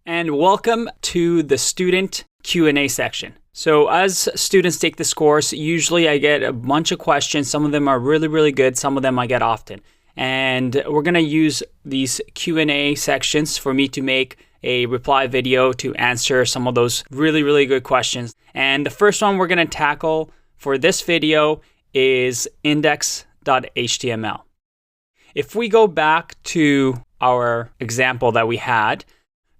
And welcome to the student Q&A section. So as students take this course, usually I get a bunch of questions. Some of them are really, really good. Some of them I get often. And we're going to use these Q&A sections for me to make a reply video to answer some of those really, really good questions. And the first one we're going to tackle for this video is index.html. If we go back to our example that we had,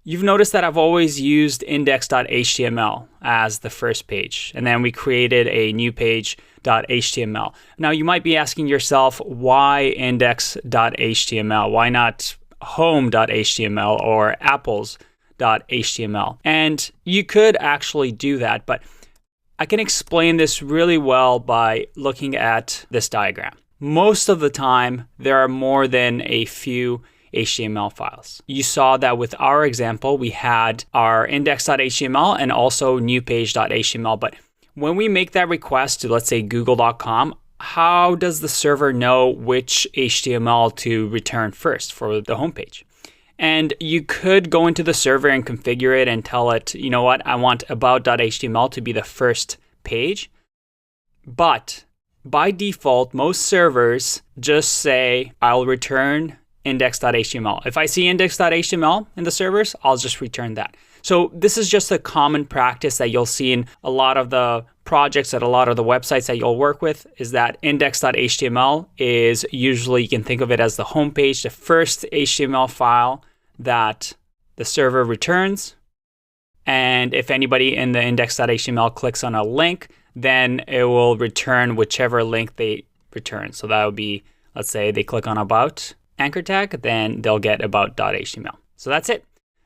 you've noticed that I've always used index.html as the first page, and then we created a new page.html. Now you might be asking yourself, why index.html? Why not home.html or apples.html? And you could actually do that, but I can explain this really well by looking at this diagram. Most of the time, there are more than a few HTML files. You saw that with our example, we had our index.html and also new page.html. But when we make that request to, let's say, google.com, how does the server know which HTML to return first for the homepage? And you could go into the server and configure it and tell it, you know what, I want about.html to be the first page. But by default, most servers just say, I'll return index.html. If I see index.html in the servers, I'll just return that. So this is just a common practice that you'll see in a lot of the projects at a lot of the websites that you'll work with, is that index.html is usually, you can think of it as the home page, the first HTML file that the server returns. And if anybody in the index.html clicks on a link, then it will return whichever link they return. So that would be, let's say they click on about anchor tag, then they'll get about.html. So that's it.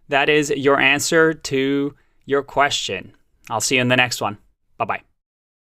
That is your answer to your question. I'll see you in the next one. Bye-bye.